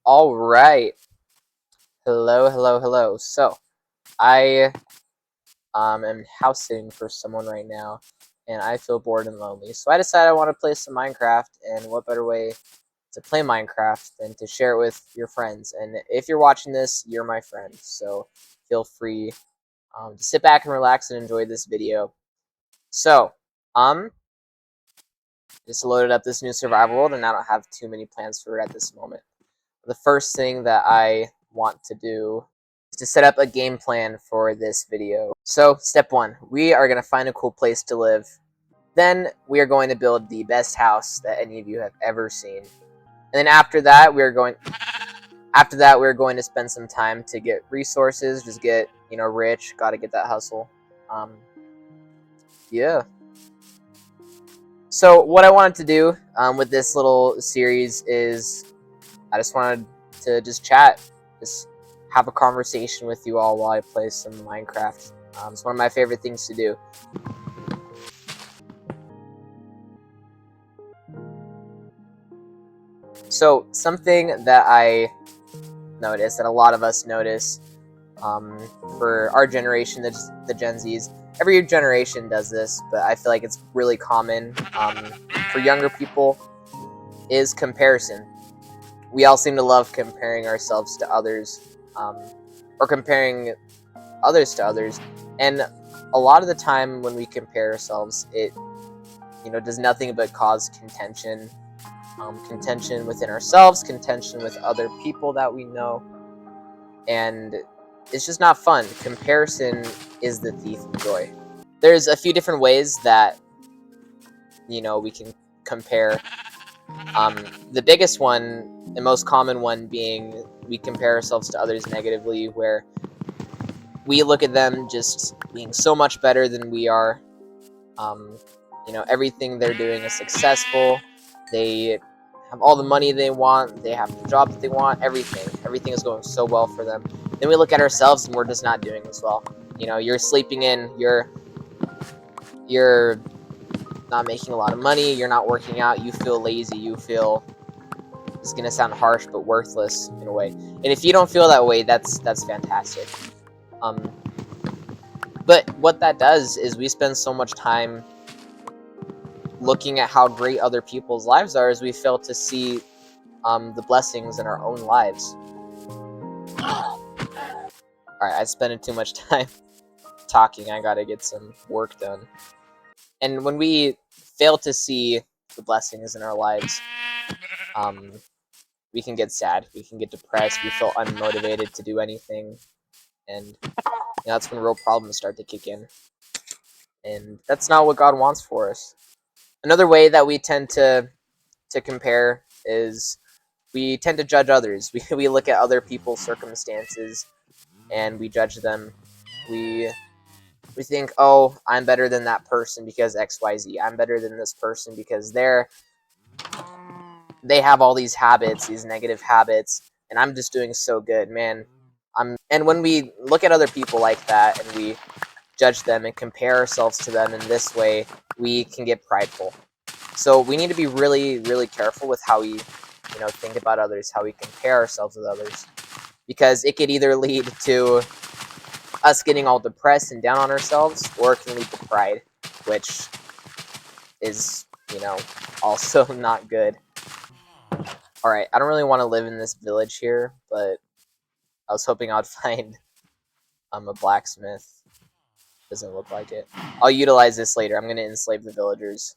All right. Hello, hello, hello. So, I am house sitting for someone right now, and I feel bored and lonely. So I decided I want to play some Minecraft, and what better way to play Minecraft than to share it with your friends? And if you're watching this, you're my friend. So feel free to sit back and relax and enjoy this video. So, um, just loaded up this new survival world, and I don't have too many plans for it at this moment. The first thing that I want to do is to set up a game plan for this video. So, step one, we are going to find a cool place to live. Then we are going to build the best house that any of you have ever seen. And then after that we're going to spend some time to get resources, just get, rich, got to get that hustle. Yeah. So what I wanted to do with this little series is I just wanted to just chat, just have a conversation with you all while I play some Minecraft. It's one of my favorite things to do. So something that I notice, that a lot of us notice, for our generation, the Gen Zs, every generation does this, but I feel like it's really common for younger people, is comparison. We all seem to love comparing ourselves to others, or comparing others to others, and a lot of the time when we compare ourselves, it does nothing but cause contention, contention within ourselves, contention with other people that we know, and it's just not fun. Comparison is the thief of joy. There's a few different ways that we can compare. The biggest one, the most common one, being we compare ourselves to others negatively, where we look at them just being so much better than we are. Um, everything they're doing is successful. They have all the money they want. They have the job that they want. Everything is going so well for them. Then we look at ourselves and we're just not doing as well. You're sleeping in. You're not making a lot of money. You're not working out. You feel lazy. You feel, it's gonna sound harsh, but worthless in a way. And if you don't feel that way, that's fantastic. But what that does is we spend so much time looking at how great other people's lives are, as we fail to see the blessings in our own lives. Alright, I spent too much time talking. I gotta get some work done. And when we fail to see the blessings in our lives, we can get sad, we can get depressed, we feel unmotivated to do anything, and that's when real problems start to kick in. And that's not what God wants for us. Another way that we tend to compare is we tend to judge others. We look at other people's circumstances and we judge them. We think, oh, I'm better than that person because XYZ. I'm better than this person because they have all these habits, these negative habits, and I'm just doing so good, man. And when we look at other people like that and we judge them and compare ourselves to them in this way, we can get prideful. So we need to be really, really careful with how we, think about others, how we compare ourselves with others, because it could either lead to us getting all depressed and down on ourselves, or it can lead to pride, which is, also not good. All right, I don't really want to live in this village here, but I was hoping I'd find a blacksmith. Doesn't look like it. I'll utilize this later. I'm gonna enslave the villagers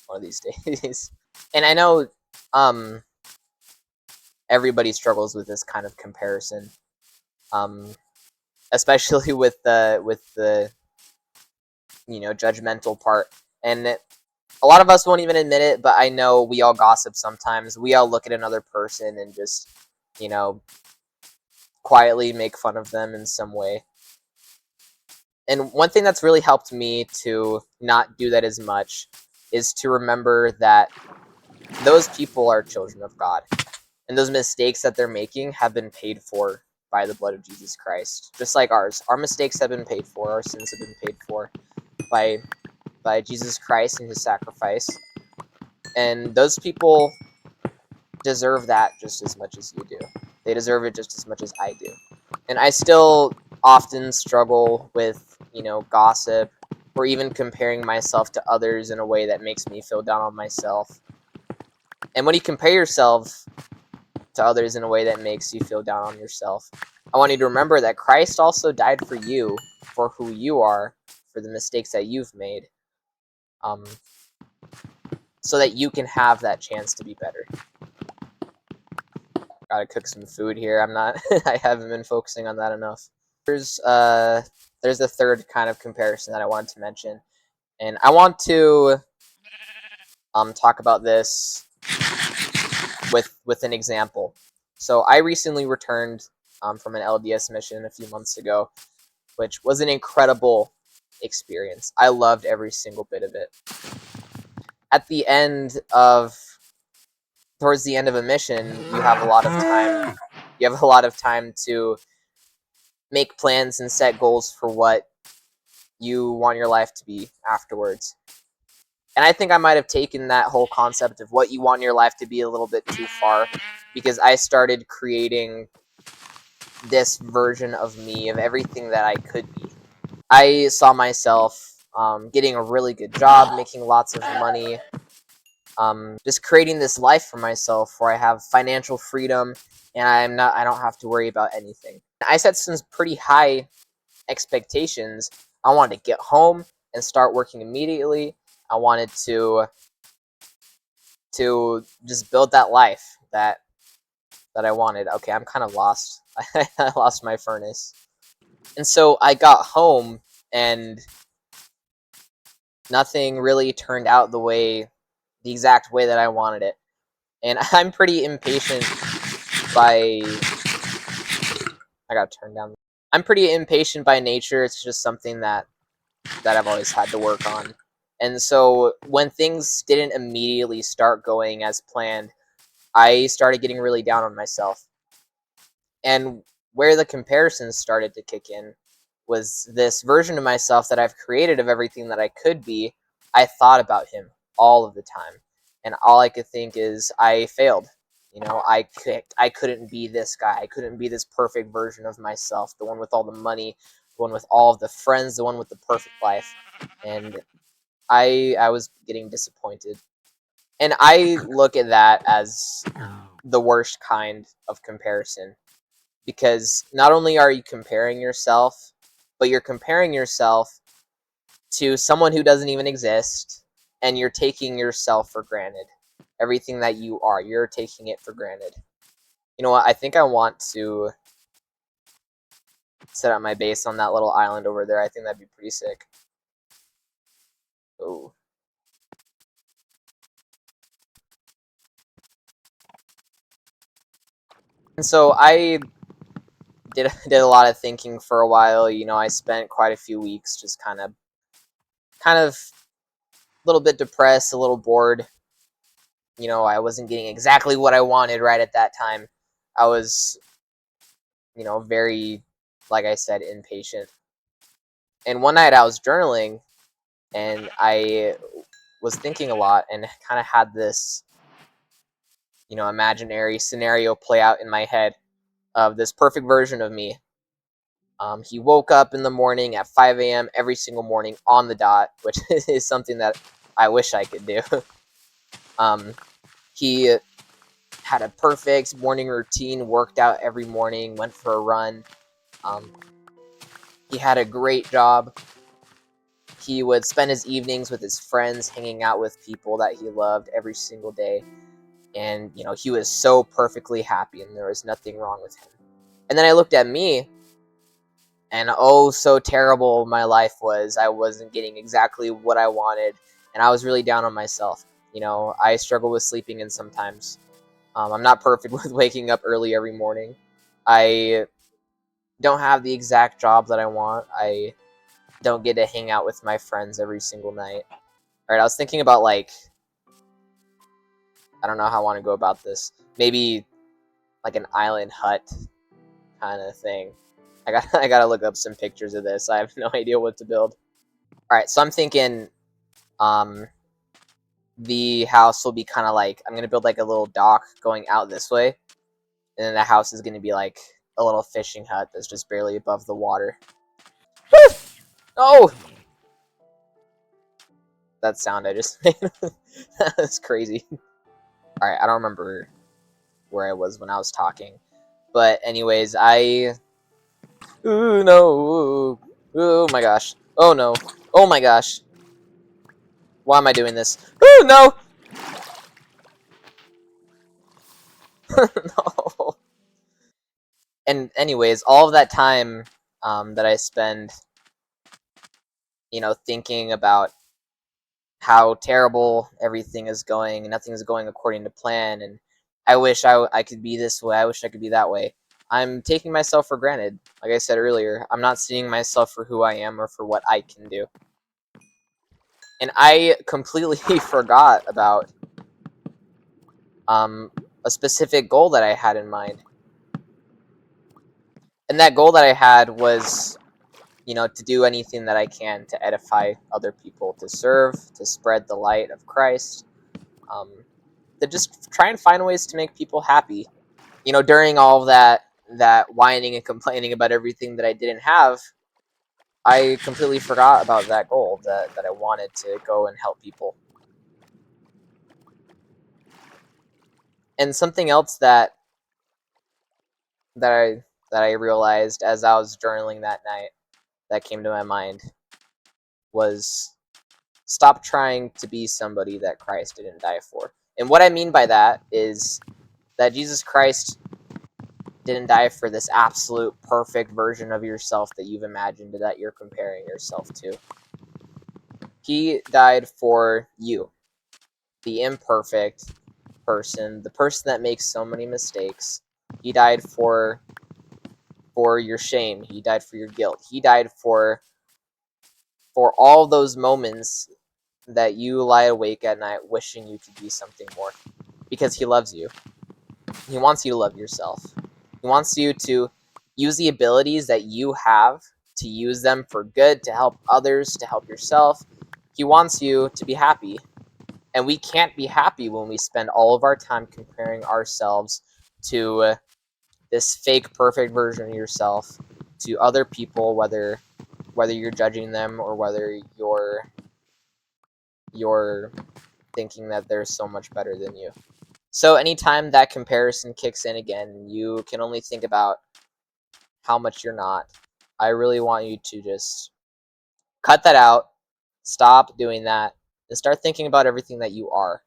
one of these days. And I know everybody struggles with this kind of comparison, especially with the judgmental part. And a lot of us won't even admit it, but I know we all gossip sometimes. We all look at another person and just quietly make fun of them in some way. And one thing that's really helped me to not do that as much is to remember that those people are children of God. And those mistakes that they're making have been paid for by the blood of Jesus Christ. Just like ours. Our mistakes have been paid for. Our sins have been paid for by Jesus Christ and his sacrifice. And those people deserve that just as much as you do. They deserve it just as much as I do. And I still often struggle with, gossip or even comparing myself to others in a way that makes me feel down on myself. And when you compare yourself to others in a way that makes you feel down on yourself, I want you to remember that Christ also died for you, for who you are, for the mistakes that you've made, um, so that you can have that chance to be better. Gotta cook some food here. I'm not. I haven't been focusing on that enough. There's a third kind of comparison that I wanted to mention, and I want to talk about this with an example. So I recently returned from an LDS mission a few months ago, which was an incredible experience. I loved every single bit of it. At the end of Towards the end of a mission, you have a lot of time. You have a lot of time to make plans and set goals for what you want your life to be afterwards. And I think I might have taken that whole concept of what you want your life to be a little bit too far, because I started creating this version of me, of everything that I could be. I saw myself getting a really good job, making lots of money, just creating this life for myself where I have financial freedom and I don't have to worry about anything. I set some pretty high expectations. I wanted to get home and start working immediately. I wanted to just build that life that I wanted. Okay, I'm kind of lost. I lost my furnace. And so I got home and nothing really turned out the exact way that I wanted it. And I'm pretty impatient by I gotta turn down. I'm pretty impatient by nature. It's just something that I've always had to work on. And so when things didn't immediately start going as planned, I started getting really down on myself. And where the comparisons started to kick in was this version of myself that I've created of everything that I could be. I thought about him all of the time. And all I could think is I failed. I couldn't be this guy. I couldn't be this perfect version of myself, the one with all the money, the one with all of the friends, the one with the perfect life. And I was getting disappointed. And I look at that as the worst kind of comparison, because not only are you comparing yourself, but you're comparing yourself to someone who doesn't even exist, and you're taking yourself for granted. Everything that you are, you're taking it for granted. You know what? I think I want to set up my base on that little island over there. I think that'd be pretty sick. Oh. And so I did a lot of thinking for a while. I spent quite a few weeks just kind of a little bit depressed, a little bored. I wasn't getting exactly what I wanted right at that time. I was, very, like I said, impatient. And one night I was journaling and I was thinking a lot and kind of had this, imaginary scenario play out in my head of this perfect version of me. He woke up in the morning at 5 a.m. every single morning on the dot, which is something that I wish I could do. He had a perfect morning routine, worked out every morning, went for a run. Um, he had a great job. He would spend his evenings with his friends, hanging out with people that he loved every single day. And, he was so perfectly happy and there was nothing wrong with him. And then I looked at me, and oh, so terrible my life was. I wasn't getting exactly what I wanted, and I was really down on myself. I struggle with sleeping in sometimes. I'm not perfect with waking up early every morning. I don't have the exact job that I want. I don't get to hang out with my friends every single night. All right, I was thinking about I don't know how I want to go about this. Maybe like an island hut kind of thing. I gotta look up some pictures of this. I have no idea what to build. All right, so I'm thinking, um, the house will be kind of like, I'm going to build like a little dock going out this way, and then the house is going to be like a little fishing hut that's just barely above the water. Oh! That sound I just made. That's crazy. Alright, I don't remember where I was when I was talking. But anyways, Ooh, no. Oh my gosh. Oh no. Oh my gosh. Why am I doing this? Ooh, no! No. And anyways, all of that time that I spend, thinking about how terrible everything is going, and nothing is going according to plan, and I wish I could be this way, I wish I could be that way. I'm taking myself for granted. Like I said earlier, I'm not seeing myself for who I am or for what I can do. And I completely forgot about a specific goal that I had in mind. And that goal that I had was, to do anything that I can to edify other people, to serve, to spread the light of Christ, to just try and find ways to make people happy. During all of that whining and complaining about everything that I didn't have, I completely forgot about that goal that I wanted to go and help people. And something else that I realized as I was journaling that night that came to my mind was, stop trying to be somebody that Christ didn't die for. And what I mean by that is that Jesus Christ didn't die for this absolute perfect version of yourself that you've imagined, that you're comparing yourself to. He died for you, the imperfect person, the person that makes so many mistakes. He died for your shame. He died for your guilt. He died for all those moments that you lie awake at night wishing you could be something more, because he loves you. He wants you to love yourself. He wants you to use the abilities that you have, to use them for good, to help others, to help yourself. He wants you to be happy. And we can't be happy when we spend all of our time comparing ourselves to this fake perfect version of yourself, to other people, whether you're judging them or whether you're thinking that they're so much better than you. So anytime that comparison kicks in again, you can only think about how much you're not. I really want you to just cut that out, stop doing that, and start thinking about everything that you are.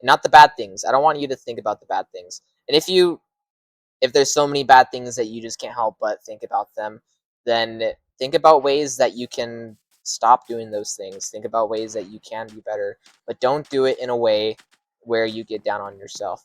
And not the bad things. I don't want you to think about the bad things. And if there's so many bad things that you just can't help but think about them, then think about ways that you can stop doing those things. Think about ways that you can be better, but don't do it in a way where you get down on yourself.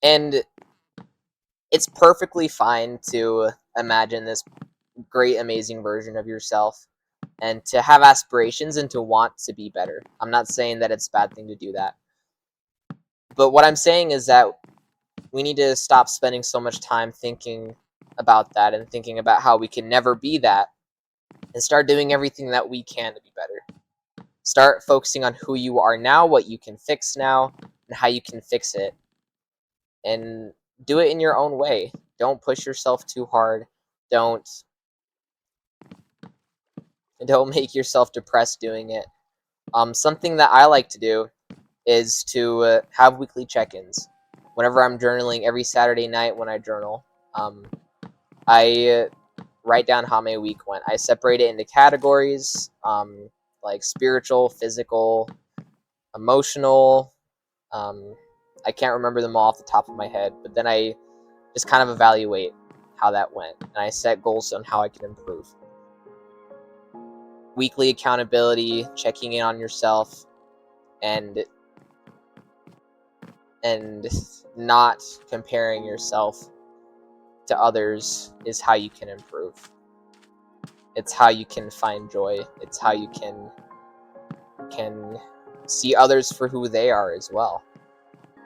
And it's perfectly fine to imagine this great, amazing version of yourself and to have aspirations and to want to be better. I'm not saying that it's a bad thing to do that. But what I'm saying is that we need to stop spending so much time thinking about that and thinking about how we can never be that, and start doing everything that we can to be better. Start focusing on who you are now, what you can fix now, and how you can fix it. And do it in your own way. Don't push yourself too hard. Don't make yourself depressed doing it. Something that I like to do is to have weekly check-ins. Whenever I'm journaling, every Saturday night when I journal, I write down how my week went. I separate it into categories, like spiritual, physical, emotional. I can't remember them all off the top of my head, but then I just kind of evaluate how that went, and I set goals on how I can improve. Weekly accountability, checking in on yourself, and not comparing yourself to others is how you can improve. It's how you can find joy. It's how you can see others for who they are as well.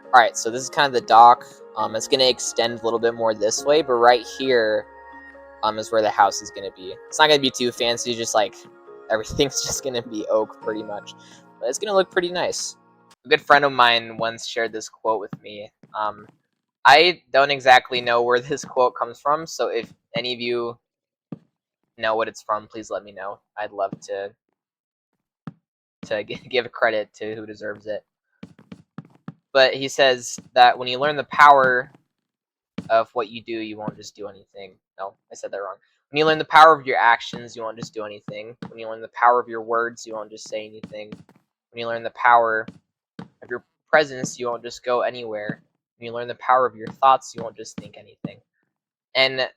Alright, so this is kind of the dock. It's going to extend a little bit more this way, but right here is where the house is going to be. It's not going to be too fancy, just like everything's just going to be oak pretty much. But it's going to look pretty nice. a good friend of mine once shared this quote with me. I don't exactly know where this quote comes from, so if any of you know what it's from, please let me know. I'd love to give credit to who deserves it. But he says that when you learn the power of what you do, you won't just do anything. No, I said that wrong. When you learn the power of your actions, you won't just do anything. When you learn the power of your words, you won't just say anything. When you learn the power of your presence, you won't just go anywhere. When you learn the power of your thoughts, you won't just think anything. And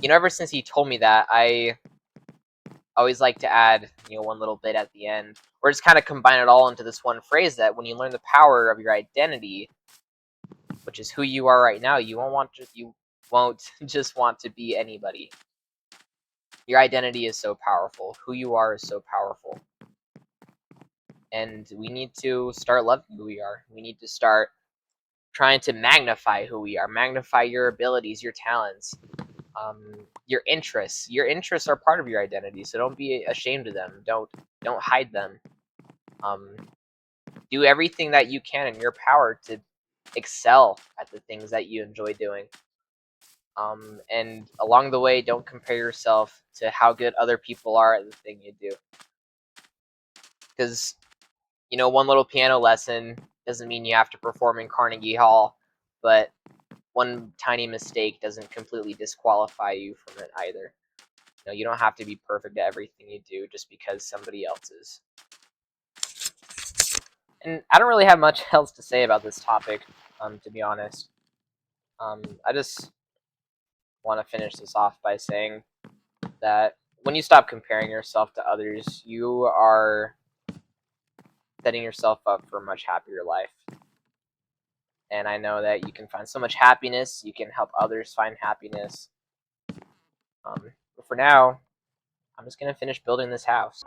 ever since he told me that, I always like to add, one little bit at the end, or just kind of combine it all into this one phrase that when you learn the power of your identity, which is who you are right now, you won't just want to be anybody. Your identity is so powerful. Who you are is so powerful. And we need to start loving who we are. We need to start trying to magnify who we are, magnify your abilities, your talents, your interests. Your interests are part of your identity, so don't be ashamed of them. Don't hide them. Do everything that you can in your power to excel at the things that you enjoy doing. And along the way, don't compare yourself to how good other people are at the thing you do. Because, one little piano lesson doesn't mean you have to perform in Carnegie Hall, but one tiny mistake doesn't completely disqualify you from it either. You don't have to be perfect at everything you do just because somebody else is. And I don't really have much else to say about this topic, to be honest. I just want to finish this off by saying that when you stop comparing yourself to others, you are setting yourself up for a much happier life. And I know that you can find so much happiness, you can help others find happiness. But for now, I'm just going to finish building this house.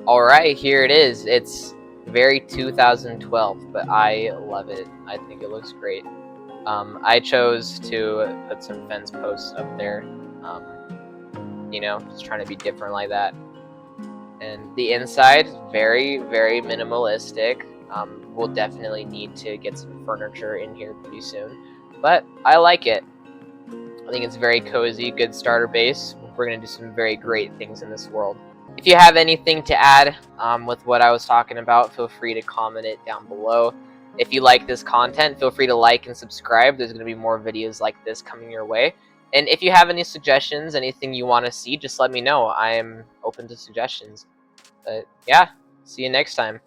Alright, here it is. It's very 2012, but I love it. I think it looks great. I chose to put some fence posts up there, just trying to be different like that. And the inside, very, very minimalistic. We'll definitely need to get some furniture in here pretty soon, but I like it. I think it's very cozy, good starter base. We're going to do some very great things in this world. If you have anything to add with what I was talking about, feel free to comment it down below. If you like this content, feel free to like and subscribe. There's going to be more videos like this coming your way. And if you have any suggestions, anything you want to see, just let me know. I am open to suggestions. But yeah, see you next time.